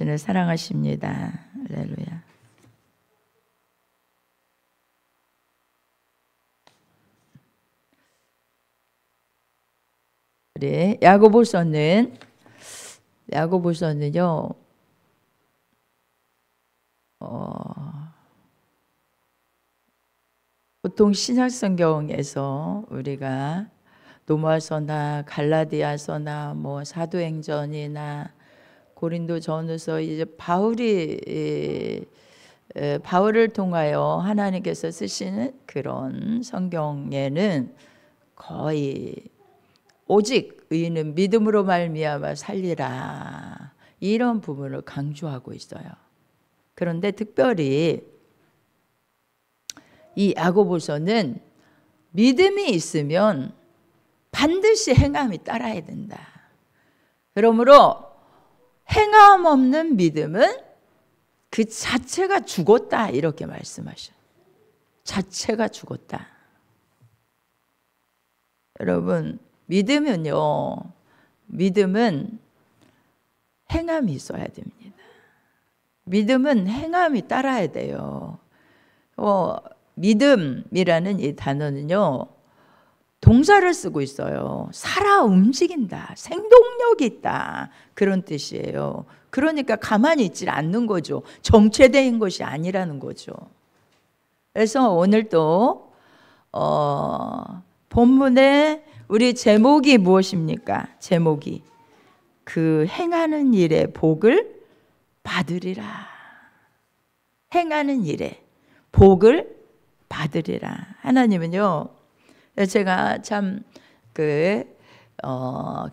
당신을 사랑하십니다. 할렐루야. 그래, 야고보서는요, 보통 신약성경에서 우리가 로마서나 갈라디아서나 뭐 사도행전이나 고린도전서 이제 바울을 통하여 하나님께서 쓰시는 그런 성경에는 거의 오직 의인은 믿음으로 말미암아 살리라 이런 부분을 강조하고 있어요. 그런데 특별히 이 야고보서는 믿음이 있으면 반드시 행함이 따라야 된다. 그러므로 행함 없는 믿음은 그 자체가 죽었다 이렇게 말씀하셔요. 자체가 죽었다. 여러분 믿음은요, 믿음은 행함이 있어야 됩니다. 믿음은 행함이 따라야 돼요. 믿음이라는 이 단어는요, 동사를 쓰고 있어요. 살아 움직인다, 생동력이 있다 그런 뜻이에요. 그러니까 가만히 있지 않는 거죠. 정체된 것이 아니라는 거죠. 그래서 오늘 또 본문의 우리 제목이 무엇입니까? 제목이 그 행하는 일에 복을 받으리라. 행하는 일에 복을 받으리라. 하나님은요, 제가 참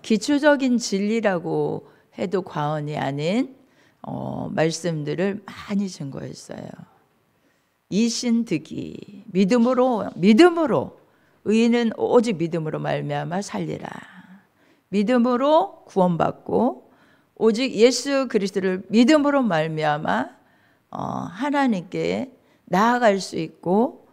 기초적인 진리라고 해도 과언이 아닌 말씀들을 많이 증거했어요. 이신득이 믿음으로 의인은 오직 믿음으로 말미암아 살리라. 믿음으로 구원받고 오직 예수 그리스도를 믿음으로 말미암아 하나님께 나아갈 수 있고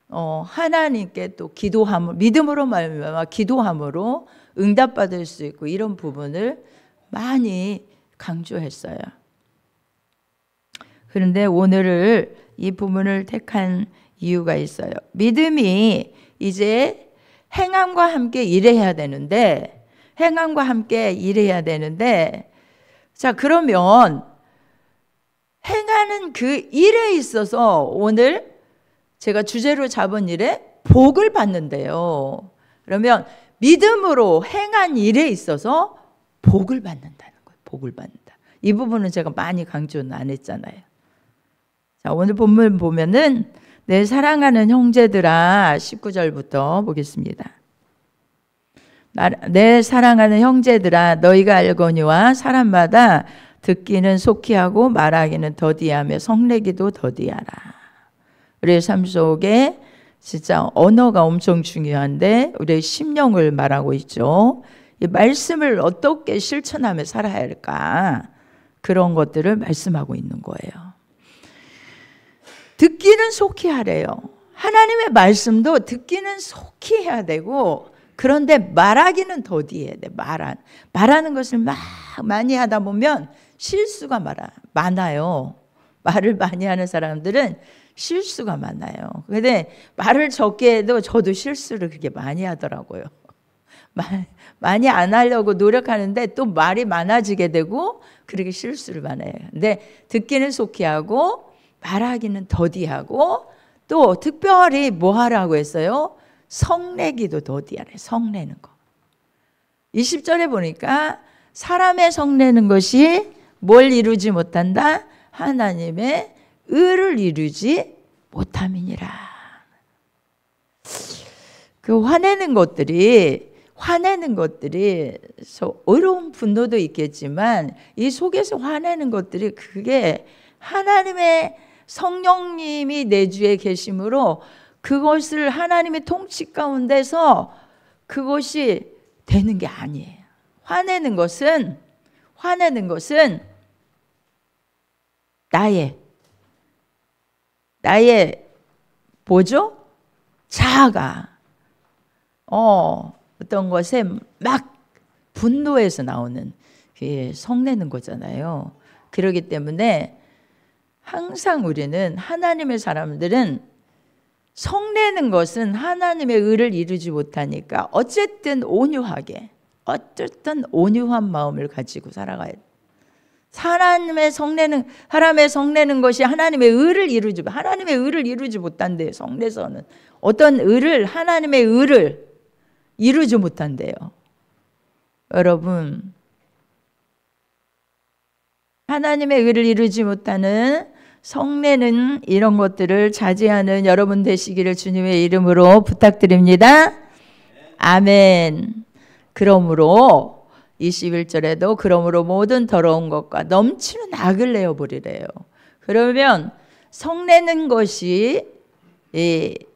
하나님께 또 기도함을 믿음으로 말미암아 기도함으로 응답받을 수 있고 이런 부분을 많이 강조했어요. 그런데 오늘을 이 부분을 택한 이유가 있어요. 믿음이 이제 행함과 함께 일해야 되는데 자, 그러면 행하는 그 일에 있어서 오늘 제가 주제로 잡은 일에 복을 받는데요. 그러면 믿음으로 행한 일에 있어서 복을 받는다는 거예요. 복을 받는다. 이 부분은 제가 많이 강조는 안 했잖아요. 자, 오늘 본문 보면은 내 사랑하는 형제들아 19절부터 보겠습니다. 내 사랑하는 형제들아 너희가 알거니와 사람마다 듣기는 속히 하고 말하기는 더디하며 성내기도 더디하라. 우리의 삶 속에 진짜 언어가 엄청 중요한데 우리의 심령을 말하고 있죠. 이 말씀을 어떻게 실천하며 살아야 할까? 그런 것들을 말씀하고 있는 거예요. 듣기는 속히 하래요. 하나님의 말씀도 듣기는 속히 해야 되고 그런데 말하기는 더디해야 돼. 말하는 것을 막 많이 하다 보면 실수가 많아요. 말을 많이 하는 사람들은 실수가 많아요. 근데 말을 적게 해도 저도 실수를 그렇게 많이 하더라고요. 많이 안 하려고 노력하는데 또 말이 많아지게 되고 그렇게 실수를 많이 해요. 근데 듣기는 속히 하고 말하기는 더디하고 또 특별히 뭐 하라고 했어요? 성내기도 더디하래. 성내는 거. 20절에 보니까 사람의 성내는 것이 뭘 이루지 못한다? 하나님의 의를 이루지 못함이니라. 그 화내는 것들이 어려운 분노도 있겠지만 이 속에서 화내는 것들이 그게 하나님의 성령님이 내 주에 계심으로 그것을 하나님의 통치 가운데서 그것이 되는 게 아니에요. 화내는 것은 나의 뭐죠? 자아가 어떤 것에 막 분노해서 나오는 게 성내는 거잖아요. 그렇기 때문에 항상 우리는 하나님의 사람들은 성내는 것은 하나님의 의를 이루지 못하니까 어쨌든 온유하게, 어쨌든 온유한 마음을 가지고 살아가야 돼. 사람의 성내는 것이 하나님의 의를 이루지 못한대요. 성내서는 어떤 의를, 하나님의 의를 이루지 못한대요. 여러분, 하나님의 의를 이루지 못하는 성내는 이런 것들을 자제하는 여러분 되시기를 주님의 이름으로 부탁드립니다. 아멘. 그러므로 21절에도 그러므로 모든 더러운 것과 넘치는 악을 내어버리래요. 그러면 성내는 것이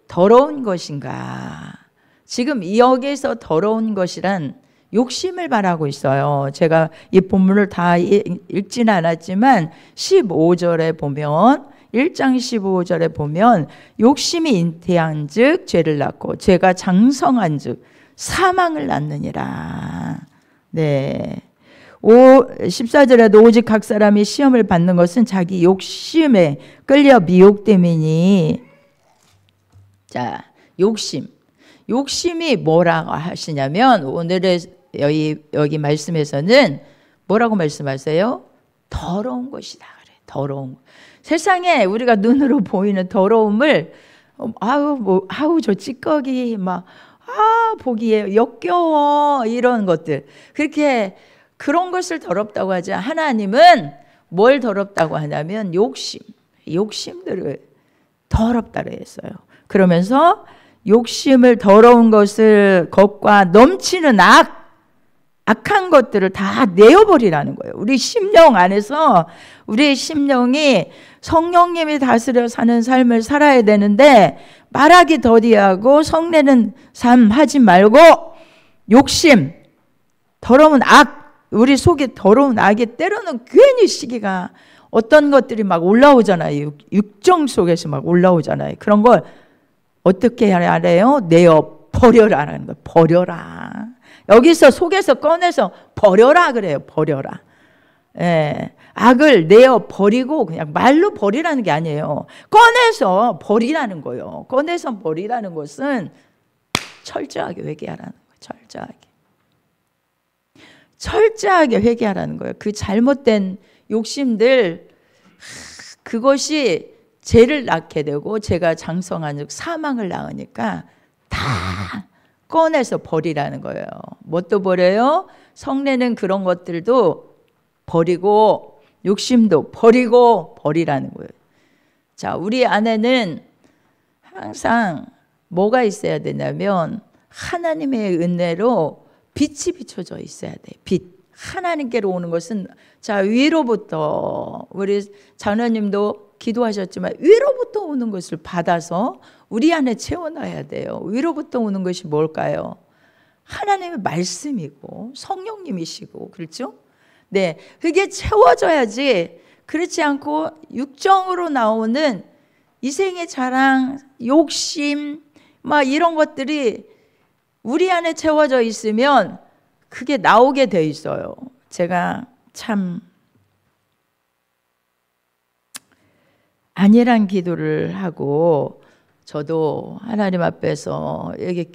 더러운 것인가? 지금 여기서 더러운 것이란 욕심을 말하고 있어요. 제가 이 본문을 다 읽지는 않았지만 15절에 보면 1장 15절에 보면 욕심이 잉태한 즉 죄를 낳고 죄가 장성한 즉 사망을 낳느니라. 네. 14절에도 오직 각 사람이 시험을 받는 것은 자기 욕심에 끌려 미혹됨이니. 자, 욕심이 뭐라고 하시냐면 오늘의 여기 말씀에서는 뭐라고 말씀하세요? 더러운 것이다 그래. 더러운. 세상에 우리가 눈으로 보이는 더러움을 아우 저 찌꺼기 막 보기에 역겨워 이런 것들, 그렇게 그런 것을 더럽다고 하지, 하나님은 뭘 더럽다고 하냐면 욕심들을 더럽다고 했어요. 그러면서 욕심을, 더러운 것과 넘치는 악한 것들을 다 내어버리라는 거예요. 우리 심령 안에서 우리 심령이 성령님이 다스려 사는 삶을 살아야 되는데 말하기 더디하고 성내는 삶 하지 말고 욕심, 더러운 악, 우리 속에 더러운 악이 때로는 괜히 시기가 어떤 것들이 막 올라오잖아요. 육정 속에서 막 올라오잖아요. 그런 걸 어떻게 해야 해요? 내어버려라라는 거예요. 버려라. 여기서 속에서 꺼내서 버려라 그래요. 버려라. 예, 악을 내어 버리고 그냥 말로 버리라는 게 아니에요. 꺼내서 버리라는 거예요. 꺼내서 버리라는 것은 철저하게 회개하라는 거예요. 철저하게 회개하라는 거예요. 그 잘못된 욕심들, 그것이 죄를 낳게 되고 죄가 장성한 즉 사망을 낳으니까 다 꺼내서 버리라는 거예요. 뭣도 버려요? 성내는 그런 것들도 버리고 욕심도 버리고 버리라는 거예요. 자, 우리 안에는 항상 뭐가 있어야 되냐면 하나님의 은혜로 빛이 비춰져 있어야 돼요. 빛. 하나님께로 오는 것은 자, 위로부터, 우리 장로님도 기도하셨지만 위로부터 오는 것을 받아서 우리 안에 채워놔야 돼요. 위로부터 오는 것이 뭘까요? 하나님의 말씀이고 성령님이시고, 그렇죠? 네, 그게 채워져야지. 그렇지 않고 육정으로 나오는 이생의 자랑, 욕심 막 이런 것들이 우리 안에 채워져 있으면 그게 나오게 돼 있어요. 제가 참 안일한 기도를 하고 저도 하나님 앞에서 여기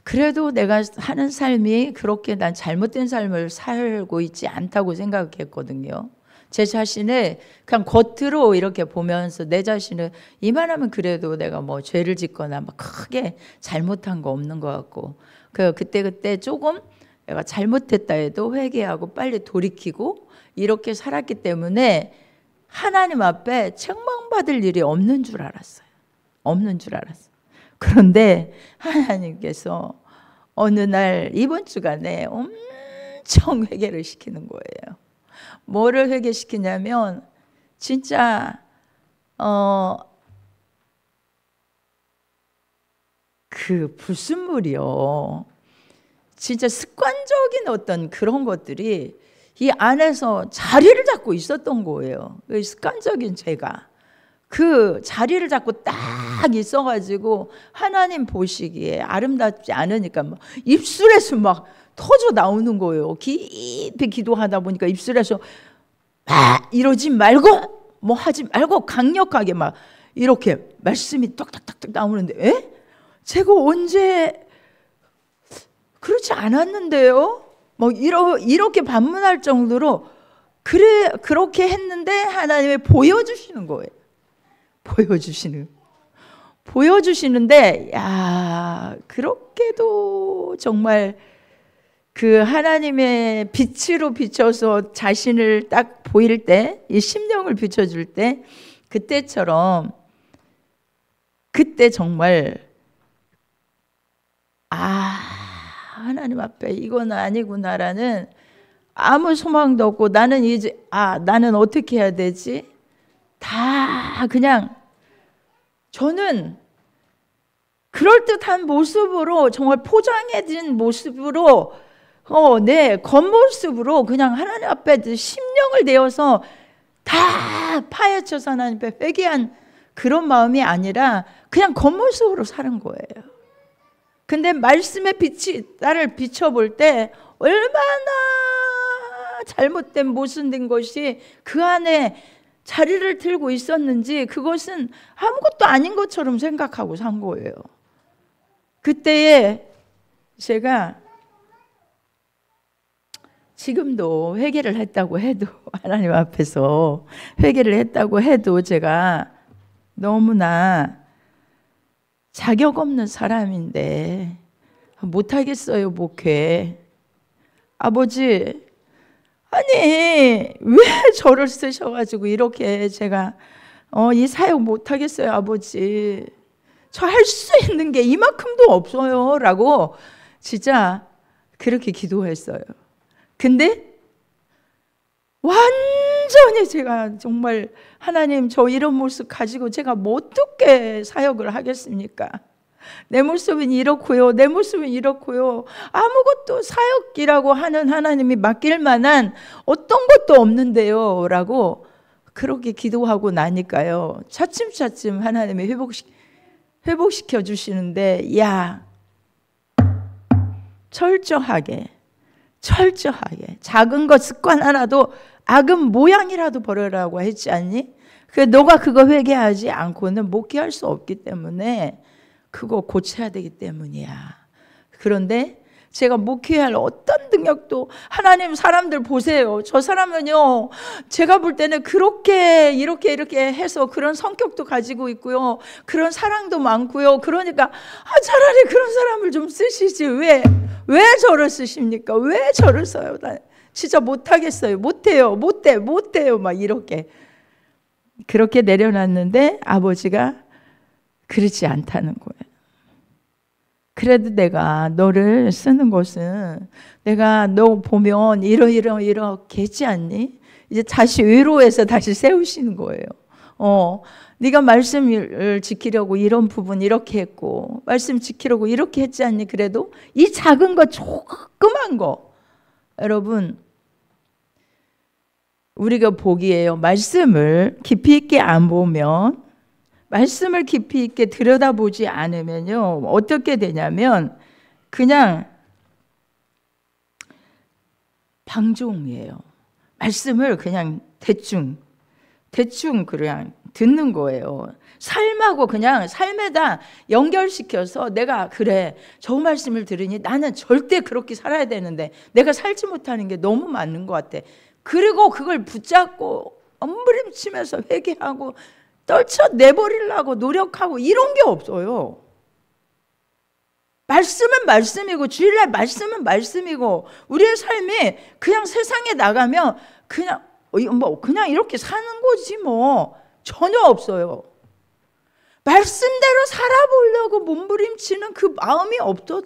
그래도 내가 하는 삶이 그렇게 난 잘못된 삶을 살고 있지 않다고 생각했거든요. 제 자신을 그냥 겉으로 이렇게 보면서 내 자신을 이만하면 그래도 내가 뭐 죄를 짓거나 막 크게 잘못한 거 없는 것 같고, 그때 조금 내가 잘못했다 해도 회개하고 빨리 돌이키고 이렇게 살았기 때문에 하나님 앞에 책망받을 일이 없는 줄 알았어요. 그런데 하나님께서 어느 날 이번 주간에 엄청 회개를 시키는 거예요. 뭐를 회개시키냐면 진짜 그 불순물이요. 진짜 습관적인 어떤 그런 것들이 이 안에서 자리를 잡고 있었던 거예요. 그 습관적인 죄가 그 자리를 잡고 딱 있어가지고 하나님 보시기에 아름답지 않으니까 막 입술에서 막 터져 나오는 거예요. 깊이 기도하다 보니까 입술에서 막 이러지 말고 뭐 하지 말고 강력하게 막 이렇게 말씀이 뚝뚝뚝뚝 나오는데, 에? 제가 언제 그렇지 않았는데요? 뭐 이렇게 반문할 정도로 그렇게 했는데 하나님이 보여주시는 거예요. 보여주시는데, 야, 그렇게도 정말 그 하나님의 빛으로 비춰서 자신을 딱 보일 때, 이 심령을 비춰줄 때, 그때처럼, 그때 정말, 하나님 앞에 이건 아니구나라는 아무 소망도 없고, 나는 이제, 나는 어떻게 해야 되지? 다 그냥, 저는 그럴듯한 모습으로, 정말 포장해진 모습으로, 겉모습으로 그냥 하나님 앞에 심령을 내어서 다 파헤쳐서 하나님 앞에 회개한 그런 마음이 아니라 그냥 겉모습으로 사는 거예요. 근데 말씀의 빛이 나를 비춰볼 때 얼마나 잘못된 모순된 것이 그 안에 자리를 들고 있었는지, 그것은 아무것도 아닌 것처럼 생각하고 산 거예요. 그때에 제가 지금도 회개를 했다고 해도, 하나님 앞에서 회개를 했다고 해도 제가 너무나 자격 없는 사람인데 못하겠어요, 목회. 아버지, 아니 왜 저를 쓰셔가지고 이렇게 제가 이 사역 못하겠어요, 아버지. 저 할 수 있는 게 이만큼도 없어요 라고 진짜 그렇게 기도했어요. 근데 완전히 제가 정말, 하나님, 저 이런 모습 가지고 제가 뭐 어떻게 사역을 하겠습니까? 내 모습은 이렇고요, 내 모습은 이렇고요, 아무것도 사역이라고 하는 하나님이 맡길 만한 어떤 것도 없는데요 라고 그렇게 기도하고 나니까요, 차츰차츰 하나님이 회복시켜 주시는데, 야, 철저하게 작은 것 습관 하나도, 악은 모양이라도 버려라고 했지 않니? 너가 그거 회개하지 않고는 목회할 수 없기 때문에 그거 고쳐야 되기 때문이야. 그런데 제가 목회할 어떤 능력도, 하나님, 사람들 보세요. 저 사람은요, 제가 볼 때는 그렇게 이렇게 해서 그런 성격도 가지고 있고요, 그런 사랑도 많고요. 그러니까 차라리 그런 사람을 좀 쓰시지, 왜 저를 쓰십니까? 왜 저를 써요? 나 진짜 못하겠어요. 못해요 막 이렇게 그렇게 내려놨는데, 아버지가 그렇지 않다는 거예요. 그래도 내가 너를 쓰는 것은, 내가 너 보면 이렇게 했지 않니? 이제 다시 위로해서 다시 세우시는 거예요. 네가 말씀을 지키려고 이런 부분 이렇게 했고, 말씀 지키려고 이렇게 했지 않니? 그래도 이 작은 거, 조그만 거, 여러분, 우리가 보기에요, 말씀을 깊이 있게 안 보면, 말씀을 깊이 있게 들여다보지 않으면요, 어떻게 되냐면 그냥 방종이에요. 말씀을 그냥 대충 그냥 듣는 거예요. 삶하고 그냥 삶에다 연결시켜서, 내가 그래, 저 말씀을 들으니 나는 절대 그렇게 살아야 되는데 내가 살지 못하는 게 너무 맞는 것 같아. 그리고 그걸 붙잡고 엎부림치면서 회개하고 떨쳐내버리려고 노력하고 이런 게 없어요. 말씀은 말씀이고, 주일날 말씀은 말씀이고, 우리의 삶이 그냥 세상에 나가면 그냥 이렇게 사는 거지 뭐 전혀 없어요. 말씀대로 살아보려고 몸부림치는 그 마음이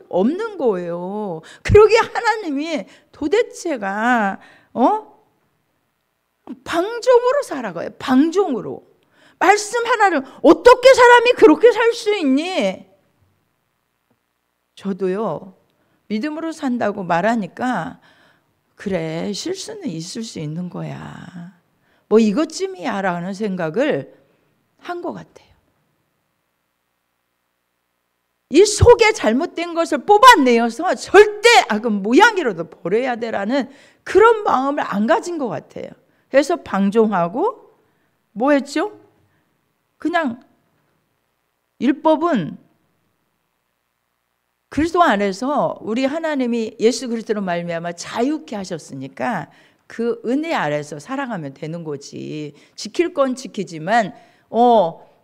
없는 거예요. 그러기에 하나님이 도대체가 방종으로 살아가요. 방종으로. 말씀 하나를 어떻게 사람이 그렇게 살 수 있니? 저도요, 믿음으로 산다고 말하니까 그래, 실수는 있을 수 있는 거야, 뭐 이것쯤이야 라는 생각을 한 것 같아요. 이 속에 잘못된 것을 뽑아내어서 절대 악은 모양이라도 버려야 되라는 그런 마음을 안 가진 것 같아요. 해서 방종하고 뭐 했죠? 그냥 율법은 그리스도 안에서 우리 하나님이 예수 그리스도로 말미암아 자유케 하셨으니까 그 은혜 아래서 살아가면 되는 거지. 지킬 건 지키지만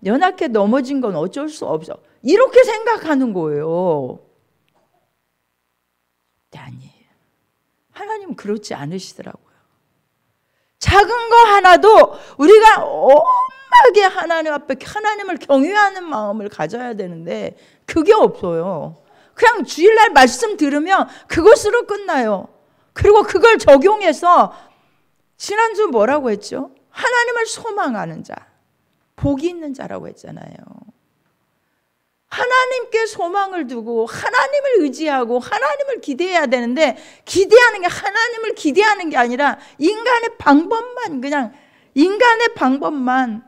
연약해 넘어진 건 어쩔 수 없어. 이렇게 생각하는 거예요. 아니에요. 하나님은 그렇지 않으시더라고요. 작은 거 하나도 우리가 엄하게 하나님 앞에 하나님을 경외하는 마음을 가져야 되는데 그게 없어요. 그냥 주일날 말씀 들으면 그것으로 끝나요. 그리고 그걸 적용해서 지난주 뭐라고 했죠? 하나님을 소망하는 자, 복이 있는 자라고 했잖아요. 하나님께 소망을 두고 하나님을 의지하고 하나님을 기대해야 되는데 기대하는 게 하나님을 기대하는 게 아니라 인간의 방법만, 그냥 인간의 방법만.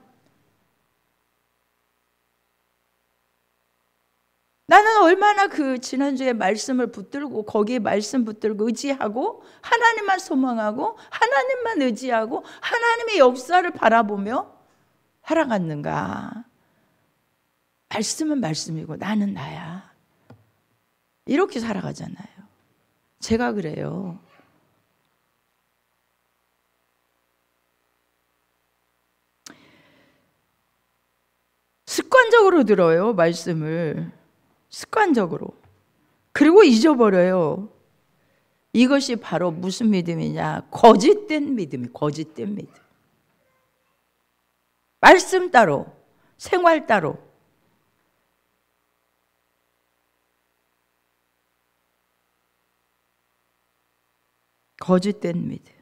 나는 얼마나 그 지난주에 말씀을 붙들고 거기에 말씀 붙들고 의지하고 하나님만 소망하고 하나님만 의지하고 하나님의 역사를 바라보며 살아갔는가. 말씀은 말씀이고 나는 나야. 이렇게 살아가잖아요. 제가 그래요. 습관적으로 들어요, 말씀을. 습관적으로. 그리고 잊어버려요. 이것이 바로 무슨 믿음이냐? 거짓된 믿음이, 거짓된 믿음. 말씀 따로, 생활 따로. 거짓된 믿음.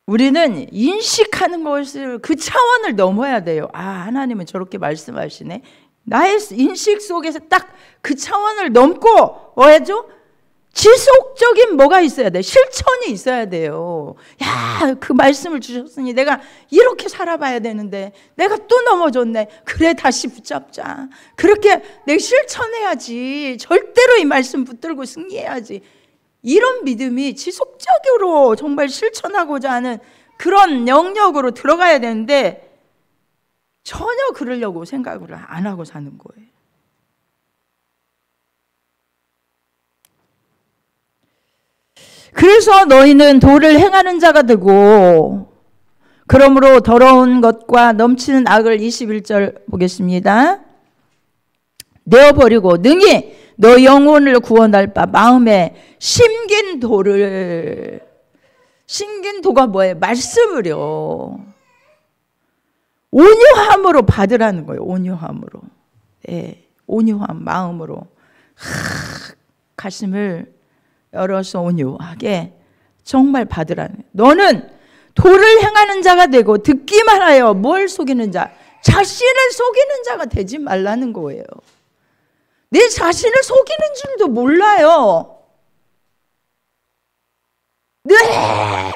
우리는 인식하는 것을 그 차원을 넘어야 돼요. 아, 하나님은 저렇게 말씀하시네. 나의 인식 속에서 딱 그 차원을 넘고 뭐야죠? 지속적인 뭐가 있어야 돼. 실천이 있어야 돼요. 야, 그 말씀을 주셨으니 내가 이렇게 살아봐야 되는데 내가 또 넘어졌네. 그래, 다시 붙잡자. 그렇게 내가 실천해야지. 절대로 이 말씀 붙들고 승리해야지. 이런 믿음이 지속적으로 정말 실천하고자 하는 그런 영역으로 들어가야 되는데 전혀 그러려고 생각을 안 하고 사는 거예요. 그래서 너희는 도를 행하는 자가 되고 그러므로 더러운 것과 넘치는 악을 21절 보겠습니다. 내어버리고 능히 너 영혼을 구원할 바 마음에 심긴 도를, 심긴 도가 뭐예요? 말씀을요. 온유함으로 받으라는 거예요. 온유함으로. 네, 온유함 마음으로. 가슴을 열어서 온유하게 정말 받으라는 거예요. 너는 도를 행하는 자가 되고 듣기만 하여 뭘 속이는 자? 자신을 속이는 자가 되지 말라는 거예요. 내 자신을 속이는 줄도 몰라요. 네,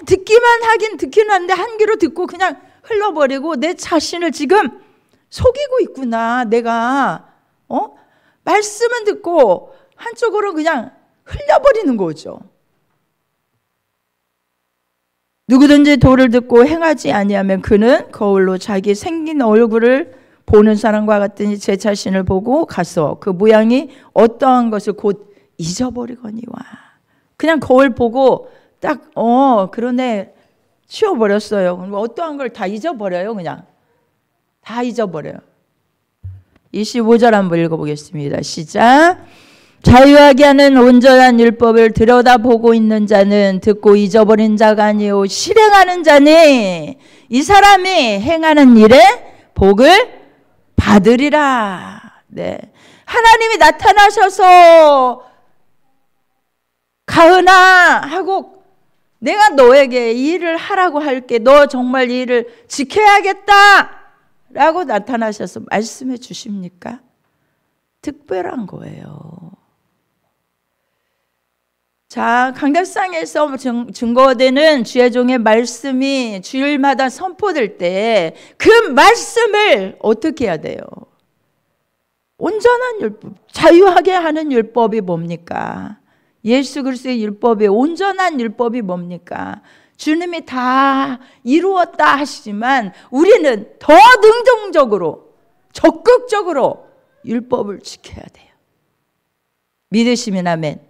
듣기만 하긴 듣기는 하는데 한 귀로 듣고 그냥 흘러버리고 내 자신을 지금 속이고 있구나. 내가 말씀은 듣고 한쪽으로 그냥 흘려버리는 거죠. 누구든지 도를 듣고 행하지 아니하면 그는 거울로 자기 생긴 얼굴을 보는 사람과 같으니 제 자신을 보고 가서 그 모양이 어떠한 것을 곧 잊어버리거니와. 그냥 거울 보고 딱 그러네 치워버렸어요. 그럼 어떠한 걸 다 잊어버려요. 그냥 다 잊어버려요. 25절 한번 읽어보겠습니다. 시작. 자유하게 하는 온전한 율법을 들여다보고 있는 자는 듣고 잊어버린 자가 아니요 실행하는 자니 이 사람이 행하는 일에 복을 받으리라. 네. 하나님이 나타나셔서 가은아 하고 내가 너에게 이 일을 하라고 할게. 너 정말 이 일을 지켜야겠다 라고 나타나셔서 말씀해 주십니까? 특별한 거예요. 자, 강대상에서 증거되는 주의 종의 말씀이 주일마다 선포될 때 그 말씀을 어떻게 해야 돼요? 온전한 율법, 자유하게 하는 율법이 뭡니까? 예수 그리스도의 율법의 온전한 율법이 뭡니까? 주님이 다 이루었다 하시지만 우리는 더 능동적으로 적극적으로 율법을 지켜야 돼요. 믿으시면 아멘.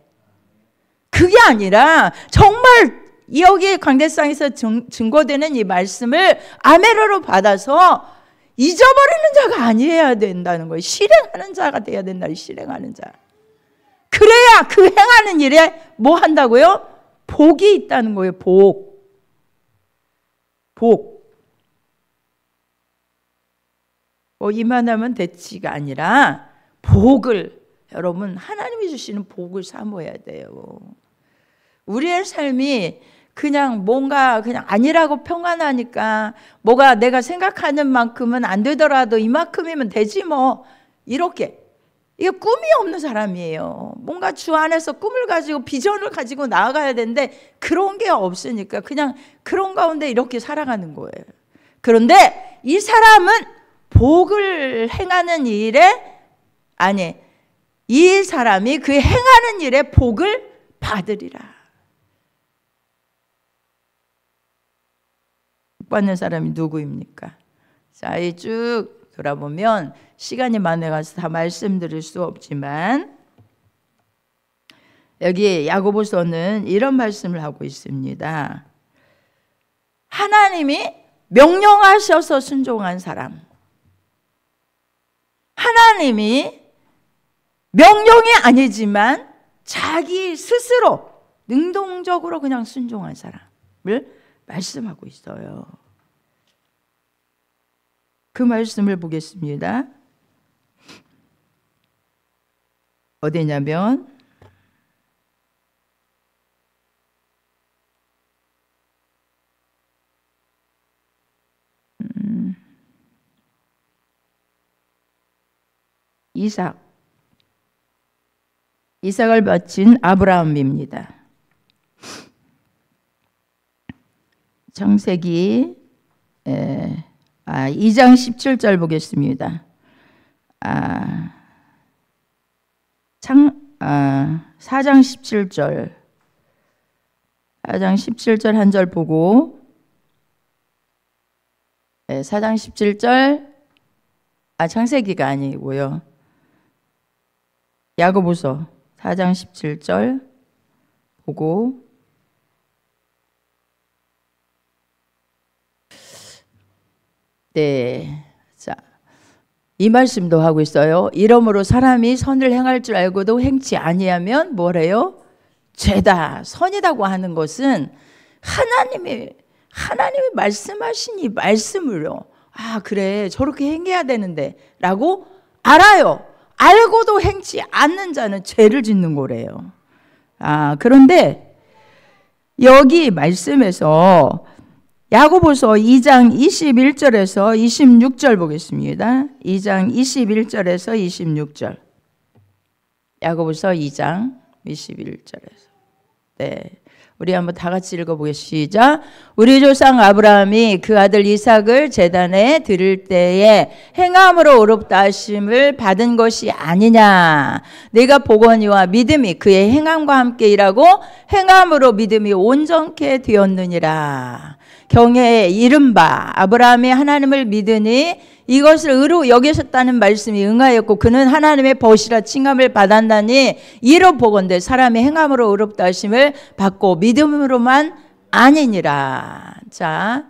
그게 아니라 정말 여기 광대상에서 증거되는 이 말씀을 아멘으로 받아서 잊어버리는 자가 아니어야 된다는 거예요. 실행하는 자가 돼야 된다. 실행하는 자. 그래야 그 행하는 일에 뭐 한다고요? 복이 있다는 거예요. 복. 이만하면 됐지가 아니라 복을, 여러분 하나님이 주시는 복을 사모해야 돼요. 우리의 삶이 그냥 뭔가 그냥 아니라고 평안하니까 뭐가 내가 생각하는 만큼은 안 되더라도 이만큼이면 되지 뭐 이렇게, 이게 꿈이 없는 사람이에요. 뭔가 주 안에서 꿈을 가지고 비전을 가지고 나아가야 되는데 그런 게 없으니까 그냥 그런 가운데 이렇게 살아가는 거예요. 그런데 이 사람은 복을 행하는 일에, 아니, 이 사람이 그 행하는 일에 복을 받으리라. 복 받는 사람이 누구입니까? 자, 이 쭉 돌아보면 시간이 많아가서 다 말씀드릴 수 없지만 여기 야고보서는 이런 말씀을 하고 있습니다. 하나님이 명령하셔서 순종한 사람, 하나님이 명령이 아니지만 자기 스스로 능동적으로 그냥 순종한 사람을 말씀하고 있어요. 그 말씀을 보겠습니다. 어디냐면 이삭을 바친 아브라함입니다. 창세기 2장 17절 보겠습니다. 4장 17절 4장 17절 한 절 보고 4장 17절 창세기가 아니고요. 야고보서 4장 17절 보고 자, 이 말씀도 하고 있어요. 이러므로 사람이 선을 행할 줄 알고도 행치 아니하면 뭐래요? 죄다. 선이라고 하는 것은 하나님이 말씀하신 이 말씀을요. 그래 저렇게 행해야 되는데 라고 알아요. 알고도 행치 않는 자는 죄를 짓는 거래요. 그런데 여기 말씀에서 야고보서 2장 21절에서 26절 보겠습니다. 2장 21절에서 26절. 야고보서 2장 21절에서. 우리 한번 다 같이 읽어보겠습니다. 시작. 우리 조상 아브라함이 그 아들 이삭을 제단에 드릴 때에 행함으로 의롭다 하심을 받은 것이 아니냐. 내가 보거니와 믿음이 그의 행함과 함께 일하고 행함으로 믿음이 온전케 되었느니라. 경외에 이른바 아브라함이 하나님을 믿으니 이것을 의로 여기셨다는 말씀이 응하였고 그는 하나님의 벗이라 칭함을 받았나니 이로 보건대 사람이 행함으로 의롭다 하심을 받고 믿음으로만 아니니라. 자,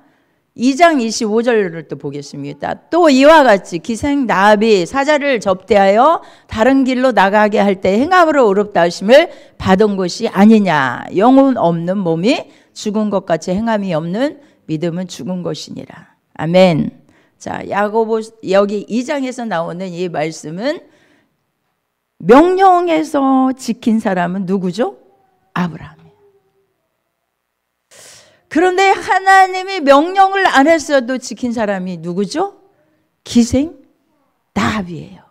2장 25절을 또 보겠습니다. 또 이와 같이 기생 라합이 사자를 접대하여 다른 길로 나가게 할 때 행함으로 의롭다 하심을 받은 것이 아니냐. 영혼 없는 몸이 죽은 것 같이 행함이 없는 믿음은 죽은 것이니라. 아멘. 자, 야고보 여기 2장에서 나오는 이 말씀은 명령에서 지킨 사람은 누구죠? 아브라함이에요. 그런데 하나님이 명령을 안 했어도 지킨 사람이 누구죠? 기생 라합이에요.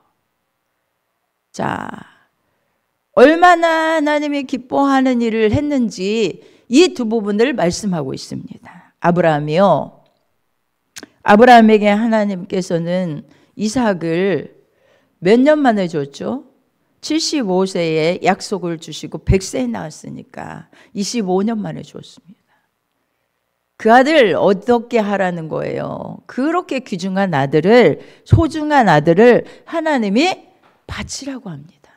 자, 얼마나 하나님이 기뻐하는 일을 했는지 이 두 부분을 말씀하고 있습니다. 아브라함이요. 아브라함에게 하나님께서는 이삭을 몇 년 만에 줬죠? 75세에 약속을 주시고 100세에 낳았으니까 25년 만에 주었습니다. 그 아들 어떻게 하라는 거예요? 그렇게 귀중한 아들을, 소중한 아들을 하나님이 바치라고 합니다.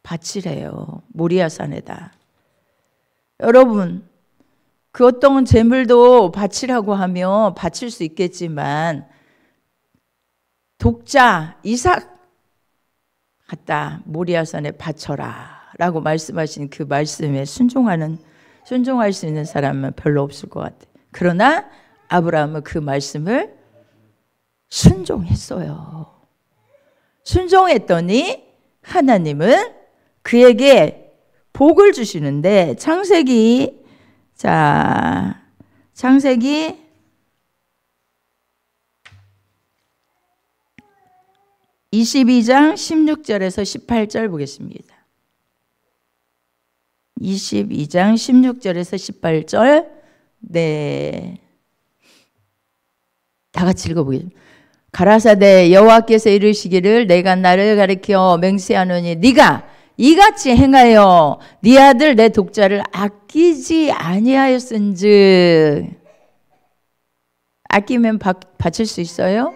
바치래요. 모리아산에다. 여러분, 그 어떤 재물도 바치라고 하면 바칠 수 있겠지만 독자 이삭 갖다 모리아산에 바쳐라 라고 말씀하신 그 말씀에 순종할 수 있는 사람은 별로 없을 것 같아요. 그러나 아브라함은 그 말씀을 순종했어요. 순종했더니 하나님은 그에게 복을 주시는데 창세기 22장 16절에서 18절 보겠습니다. 22장 16절에서 18절 네, 다 같이 읽어보겠습니다. 가라사대 여호와께서 이르시기를 내가 나를 가리켜 맹세하노니 네가 이같이 행하여 네 아들 내 독자를 아끼지 아니하였은즉. 아끼면 바칠 수 있어요?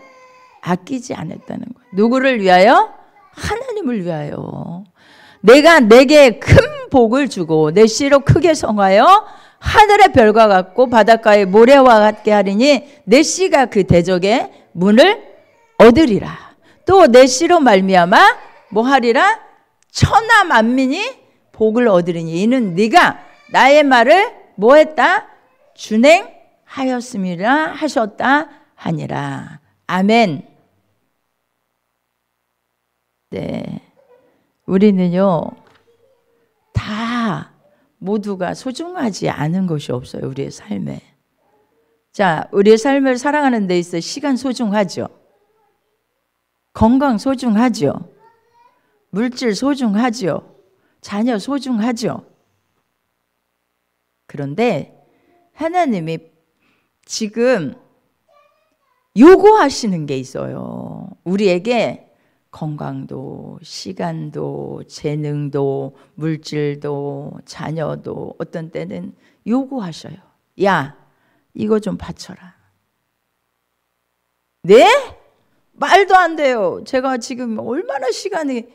아끼지 않았다는 거예요. 누구를 위하여? 하나님을 위하여. 내가 내게 큰 복을 주고 내 씨로 크게 성하여 하늘의 별과 같고 바닷가의 모래와 같게 하리니 내 씨가 그 대적의 문을 얻으리라. 또 내 씨로 말미암아 뭐 하리라? 천하 만민이 복을 얻으리니 이는 네가 나의 말을 뭐 했다? 준행하였음이라 하셨다 하니라. 아멘. 네, 우리는요 다 모두가 소중하지 않은 것이 없어요. 우리의 삶에. 자, 우리의 삶을 살아가는 데 있어 시간 소중하죠. 건강 소중하죠. 물질 소중하죠. 자녀 소중하죠. 그런데 하나님이 지금 요구하시는 게 있어요. 우리에게 건강도, 시간도, 재능도, 물질도, 자녀도 어떤 때는 요구하셔요. 야, 이거 좀 바쳐라. 네? 말도 안 돼요. 제가 지금 얼마나 시간이,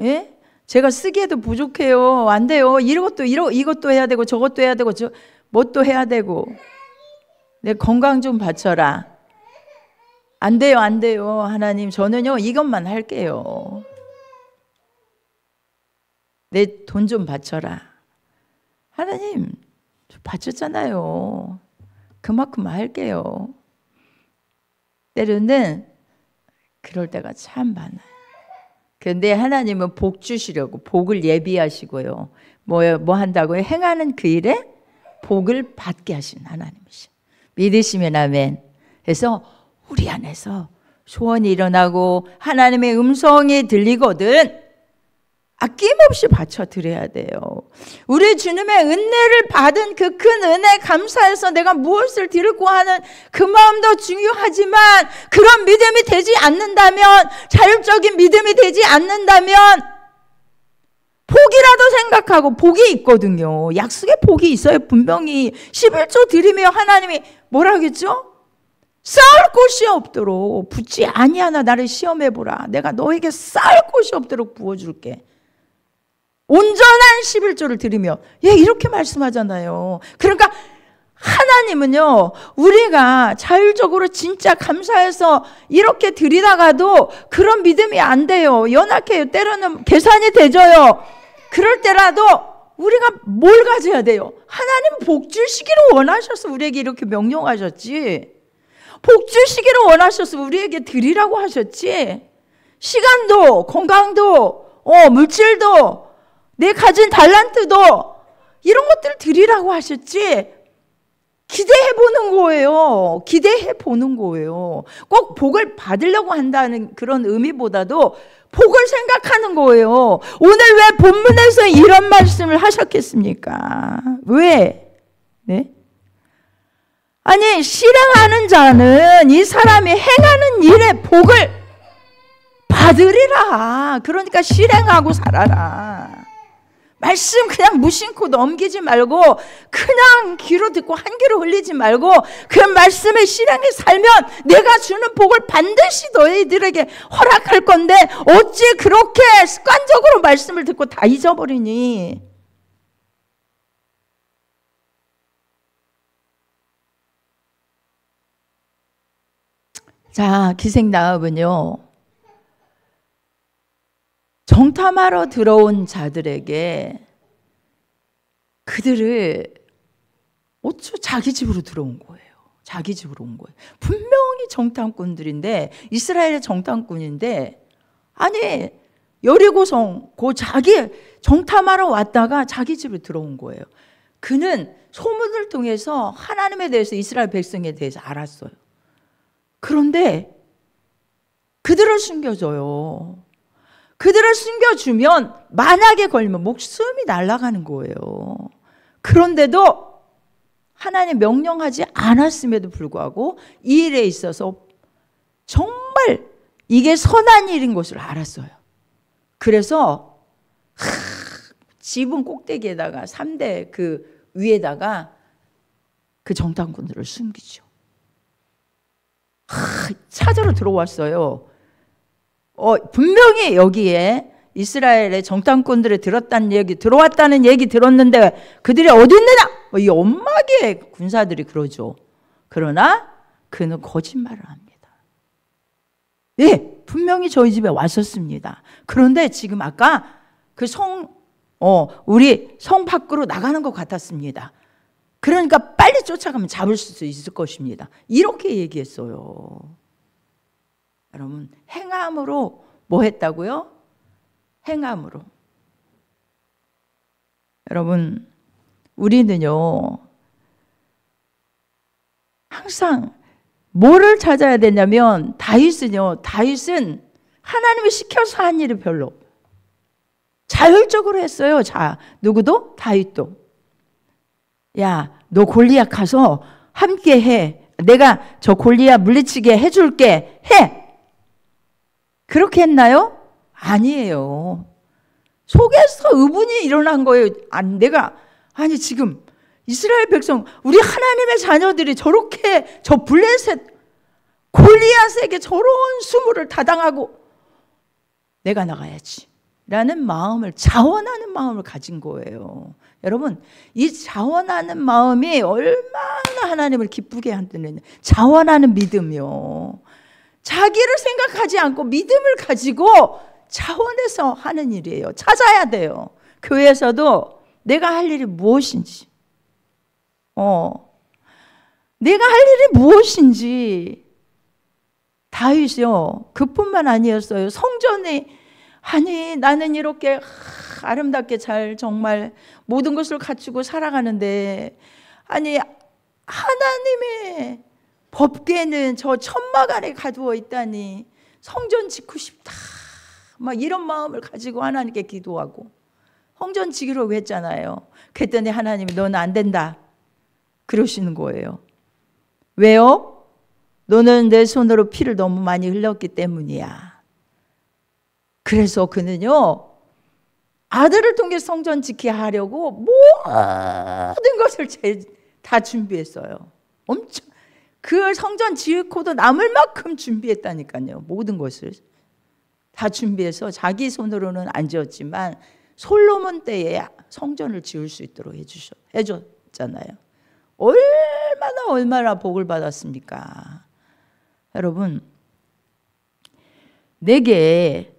예? 제가 쓰기에도 부족해요. 안 돼요. 이것도 해야 되고 저것도 해야 되고 뭣도 해야 되고. 내 건강 좀 바쳐라. 안 돼요, 안 돼요. 하나님, 저는요 이것만 할게요. 내 돈 좀 바쳐라. 하나님, 바쳤잖아요. 그만큼 할게요. 때로는 그럴 때가 참 많아요. 그런데 하나님은 복 주시려고 복을 예비하시고요. 뭐 한다고요? 행하는 그 일에 복을 받게 하신 하나님이시죠. 믿으시면 아멘. 그래서 우리 안에서 소원이 일어나고 하나님의 음성이 들리거든 아낌없이 바쳐드려야 돼요. 우리 주님의 은혜를 받은 그 큰 은혜 감사해서 내가 무엇을 드리고 하는 그 마음도 중요하지만 그런 믿음이 되지 않는다면, 자율적인 믿음이 되지 않는다면 복이라도 생각하고, 복이 있거든요. 약속의 복이 있어요. 분명히 11조 드리며 하나님이 뭐라 하겠죠? 쌓을 곳이 없도록 붙지 아니하나 나를 시험해보라. 내가 너에게 쌓을 곳이 없도록 부어줄게. 온전한 11조를 드리며, 예, 이렇게 말씀하잖아요. 그러니까 하나님은요, 우리가 자율적으로 진짜 감사해서 이렇게 드리다가도 그런 믿음이 안 돼요. 연약해요. 때로는 계산이 되져요. 그럴 때라도 우리가 뭘 가져야 돼요? 하나님 복 주시기를 원하셔서 우리에게 이렇게 명령하셨지. 복 주시기를 원하셔서 우리에게 드리라고 하셨지. 시간도, 건강도, 물질도, 내 가진 달란트도 이런 것들 드리라고 하셨지. 기대해 보는 거예요. 기대해 보는 거예요. 꼭 복을 받으려고 한다는 그런 의미보다도 복을 생각하는 거예요. 오늘 왜 본문에서 이런 말씀을 하셨겠습니까? 왜? 네? 아니, 실행하는 자는 이 사람이 행하는 일에 복을 아들이라. 그러니까 실행하고 살아라. 말씀 그냥 무심코 넘기지 말고, 그냥 귀로 듣고 한 귀로 흘리지 말고, 그 말씀을 실행해 살면 내가 주는 복을 반드시 너희들에게 허락할 건데, 어찌 그렇게 습관적으로 말씀을 듣고 다 잊어버리니? 자, 기생나합은요, 정탐하러 들어온 자들에게 그들을 어쩌 자기 집으로 들어온 거예요. 자기 집으로 온 거예요. 분명히 정탐꾼들인데, 이스라엘의 정탐꾼인데, 아니 여리고성 그 자기 정탐하러 왔다가 자기 집으로 들어온 거예요. 그는 소문을 통해서 하나님에 대해서, 이스라엘 백성에 대해서 알았어요. 그런데 그들을 숨겨줘요. 그들을 숨겨주면 만약에 걸리면 목숨이 날아가는 거예요. 그런데도 하나님 명령하지 않았음에도 불구하고 이 일에 있어서 정말 이게 선한 일인 것을 알았어요. 그래서 지붕 꼭대기에다가 3대 그 위에다가 그 정탐꾼들을 숨기죠. 찾으러 들어왔어요. 분명히 여기에 이스라엘의 정탐꾼들이 들어왔다는 얘기 들었는데 그들이 어디 있느냐? 이 엄마게 군사들이 그러죠. 그러나 그는 거짓말을 합니다. 네, 분명히 저희 집에 왔었습니다. 그런데 지금 아까 그 우리 성 밖으로 나가는 것 같았습니다. 그러니까 빨리 쫓아가면 잡을 수 있을 것입니다. 이렇게 얘기했어요. 여러분, 행함으로 뭐 했다고요? 행함으로. 여러분, 우리는요, 항상 뭐를 찾아야 되냐면, 다윗은 하나님이 시켜서 한 일이 별로 없어요. 자율적으로 했어요. 누구도? 다윗도. 야, 너 골리앗 가서 함께 해. 내가 저 골리앗 물리치게 해줄게. 해. 그렇게 했나요? 아니에요. 속에서 의문이 일어난 거예요. 지금 이스라엘 백성, 우리 하나님의 자녀들이 저렇게 저 블레셋 골리앗에게 저런 수모를 타당하고 내가 나가야지 라는 자원하는 마음을 가진 거예요. 여러분, 이 자원하는 마음이 얼마나 하나님을 기쁘게 한다는, 자원하는 믿음이요. 자기를 생각하지 않고 믿음을 가지고 자원해서 하는 일이에요. 찾아야 돼요. 교회에서도 내가 할 일이 무엇인지, 내가 할 일이 무엇인지. 다윗이요, 그뿐만 아니었어요. 성전에, 나는 이렇게 아름답게 잘 정말 모든 것을 갖추고 살아가는데, 하나님의 법궤는 저 천막 안에 가두어 있다니 성전 짓고 싶다, 막 이런 마음을 가지고 하나님께 기도하고 성전 지기로 했잖아요. 그랬더니 하나님이 너는 안 된다 그러시는 거예요. 왜요? 너는 내 손으로 피를 너무 많이 흘렸기 때문이야. 그래서 그는요, 아들을 통해 성전 지키게 하려고 모든 것을 다 준비했어요. 엄청 그 성전 지으고도 남을 만큼 준비했다니까요. 모든 것을 다 준비해서 자기 손으로는 안 지었지만 솔로몬 때에 성전을 지을 수 있도록 해줬잖아요. 얼마나 복을 받았습니까? 여러분, 내게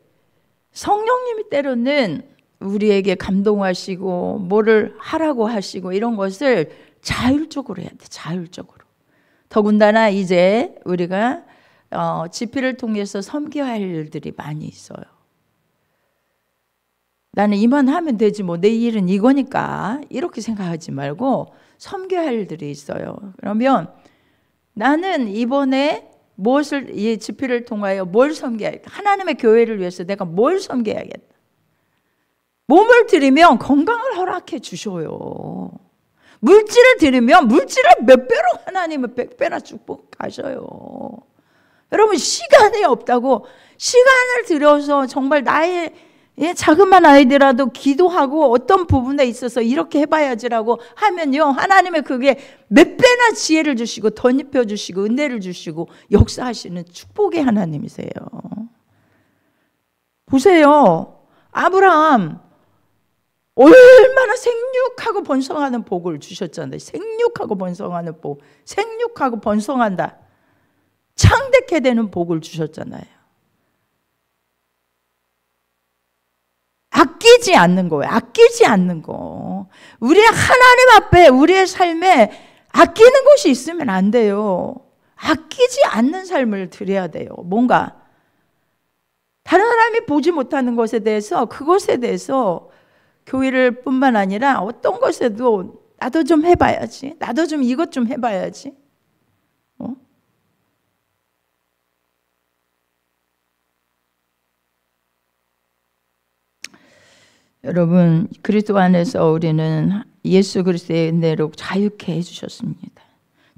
성령님이 때로는 우리에게 감동하시고 뭐를 하라고 하시고 이런 것을 자율적으로 해야 돼. 자율적으로. 더군다나 이제 우리가 집회를 통해서 섬겨야 할 일들이 많이 있어요. 나는 이만 하면 되지 뭐, 내 일은 이거니까 이렇게 생각하지 말고 섬겨야 할 일들이 있어요. 그러면 나는 이번에 이 집회를 통하여 뭘 섬겨야겠다. 하나님의 교회를 위해서 내가 뭘 섬겨야겠다. 몸을 드리면 건강을 허락해 주셔요. 물질을 드리면 물질을 몇 배로 하나님은 100배나 축복하셔요. 여러분, 시간이 없다고. 시간을 들여서 정말 나의 자그마한 아이들라도 기도하고 어떤 부분에 있어서 이렇게 해봐야지라고 하면요, 하나님의 그게 몇 배나 지혜를 주시고 덧입혀 주시고 은혜를 주시고 역사하시는 축복의 하나님이세요. 보세요, 아브라함 얼마나 생육하고 번성하는 복을 주셨잖아요. 생육하고 번성하는 복, 생육하고 번성한다, 창대케 되는 복을 주셨잖아요. 아끼지 않는 거예요. 아끼지 않는 거. 우리 하나님 앞에 우리의 삶에 아끼는 것이 있으면 안 돼요. 아끼지 않는 삶을 드려야 돼요. 뭔가 다른 사람이 보지 못하는 것에 대해서, 그것에 대해서 교회를 뿐만 아니라 어떤 것에도 나도 좀 해봐야지, 나도 좀 이것 좀 해봐야지. 여러분, 그리스도 안에서 우리는 예수 그리스도의 은혜로 자유케 해주셨습니다.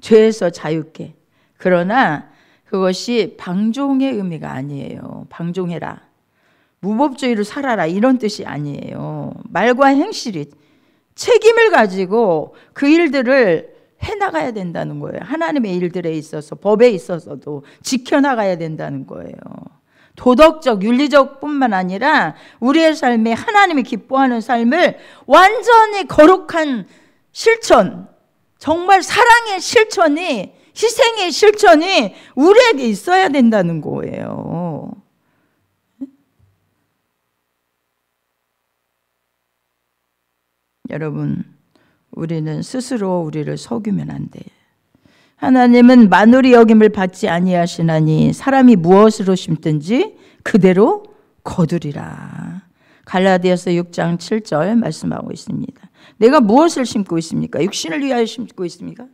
죄에서 자유케. 그러나 그것이 방종의 의미가 아니에요. 방종해라, 무법주의로 살아라, 이런 뜻이 아니에요. 말과 행실이 책임을 가지고 그 일들을 해나가야 된다는 거예요. 하나님의 일들에 있어서, 법에 있어서도 지켜나가야 된다는 거예요. 도덕적, 윤리적 뿐만 아니라 우리의 삶에 하나님이 기뻐하는 삶을 완전히 거룩한 실천, 정말 사랑의 실천이, 희생의 실천이 우리에게 있어야 된다는 거예요. 여러분, 우리는 스스로 우리를 속이면 안 돼요. 하나님은 만울이 여김을 받지 아니하시나니 사람이 무엇으로 심든지 그대로 거두리라. 갈라디아서 6장 7절 말씀하고 있습니다. 내가 무엇을 심고 있습니까? 육신을 위하여 심고 있습니까?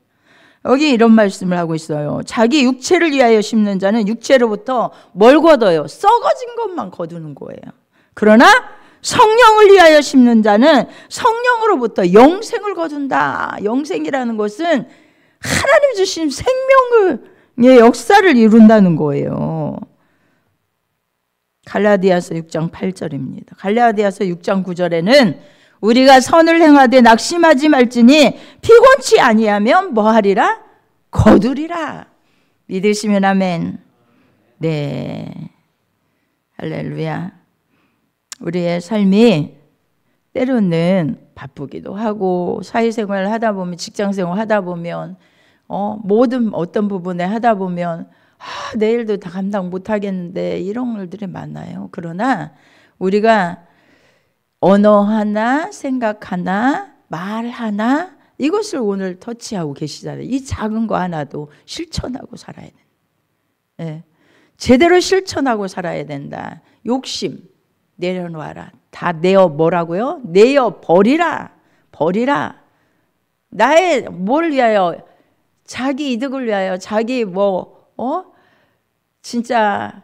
여기 이런 말씀을 하고 있어요. 자기 육체를 위하여 심는 자는 육체로부터 뭘 거둬요? 썩어진 것만 거두는 거예요. 그러나 성령을 위하여 심는 자는 성령으로부터 영생을 거둔다. 영생이라는 것은 하나님 주신 생명의 역사를 이룬다는 거예요. 갈라디아서 6장 8절입니다. 갈라디아서 6장 9절에는 우리가 선을 행하되 낙심하지 말지니 피곤치 아니하면 뭐하리라? 거두리라. 믿으시면 아멘. 네, 할렐루야. 우리의 삶이 때로는 바쁘기도 하고, 사회생활을 하다 보면, 직장생활 하다 보면, 모든 어떤 부분에 하다 보면 내일도 다 감당 못하겠는데, 이런 일들이 많아요. 그러나 우리가 언어 하나, 생각 하나, 말 하나, 이것을 오늘 터치하고 계시잖아요. 이 작은 거 하나도 실천하고 살아야 된다. 네. 제대로 실천하고 살아야 된다. 욕심 내려놓아라. 다 내어 뭐라고요? 내어 버리라. 버리라. 나의 뭘 위하여? 자기 이득을 위하여, 자기 진짜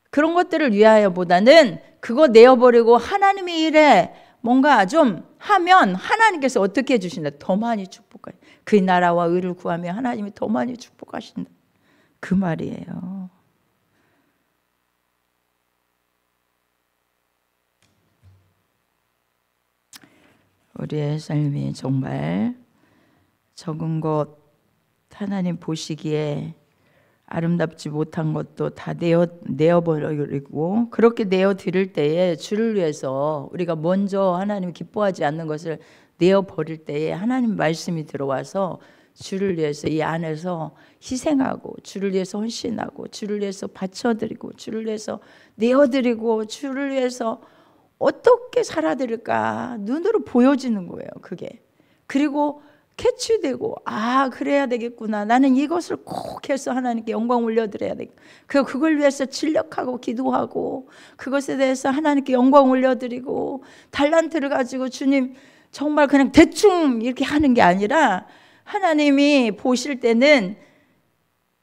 그런 것들을 위하여보다는 그거 내어버리고 하나님의 일에 뭔가 좀 하면 하나님께서 어떻게 해주신다? 더 많이 축복하신다. 그 나라와 의를 구하면 하나님이 더 많이 축복하신다. 그 말이에요. 우리의 삶이 정말 적은 것, 하나님 보시기에 아름답지 못한 것도 다 내어버리고, 그렇게 내어드릴 때에 주를 위해서 우리가 먼저 하나님 기뻐하지 않는 것을 내어버릴 때에 하나님 말씀이 들어와서 주를 위해서 이 안에서 희생하고, 주를 위해서 헌신하고, 주를 위해서 바쳐드리고, 주를 위해서 내어드리고, 주를 위해서 어떻게 살아드릴까 눈으로 보여지는 거예요. 그게. 그리고 캐치되고, 그래야 되겠구나. 나는 이것을 꼭 해서 하나님께 영광 올려드려야 돼. 그걸 위해서 진력하고 기도하고, 그것에 대해서 하나님께 영광 올려드리고, 달란트를 가지고 주님 정말 그냥 대충 이렇게 하는 게 아니라, 하나님이 보실 때는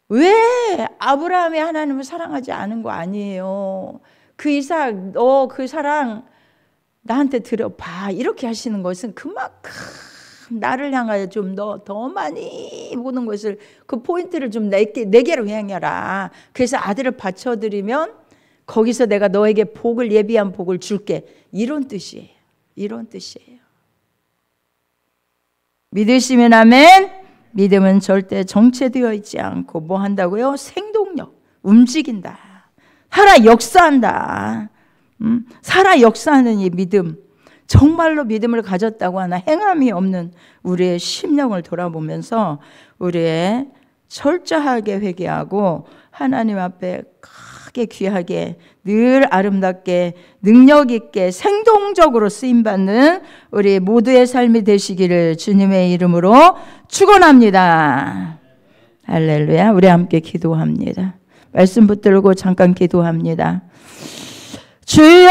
왜 아브라함이 하나님을 사랑하지 않은 거 아니에요. 그 이삭, 너 그 사랑 나한테 들어봐. 이렇게 하시는 것은 그만큼 나를 향하여 좀 더 많이 모든 것을 그 포인트를 좀 내게로 향해라. 그래서 아들을 바쳐드리면 거기서 내가 너에게 복을 예비한 복을 줄게. 이런 뜻이에요. 이런 뜻이에요. 믿으시면 아멘. 믿음은 절대 정체되어 있지 않고 뭐 한다고요? 생동력, 움직인다. 살아 역사한다. 살아 역사하는 이 믿음. 정말로 믿음을 가졌다고 하나 행함이 없는 우리의 심령을 돌아보면서 우리의 철저하게 회개하고 하나님 앞에 크게 귀하게 늘 아름답게 능력 있게 생동적으로 쓰임받는 우리 모두의 삶이 되시기를 주님의 이름으로 축원합니다. 할렐루야. 우리 함께 기도합니다. 말씀 붙들고 잠깐 기도합니다. 주여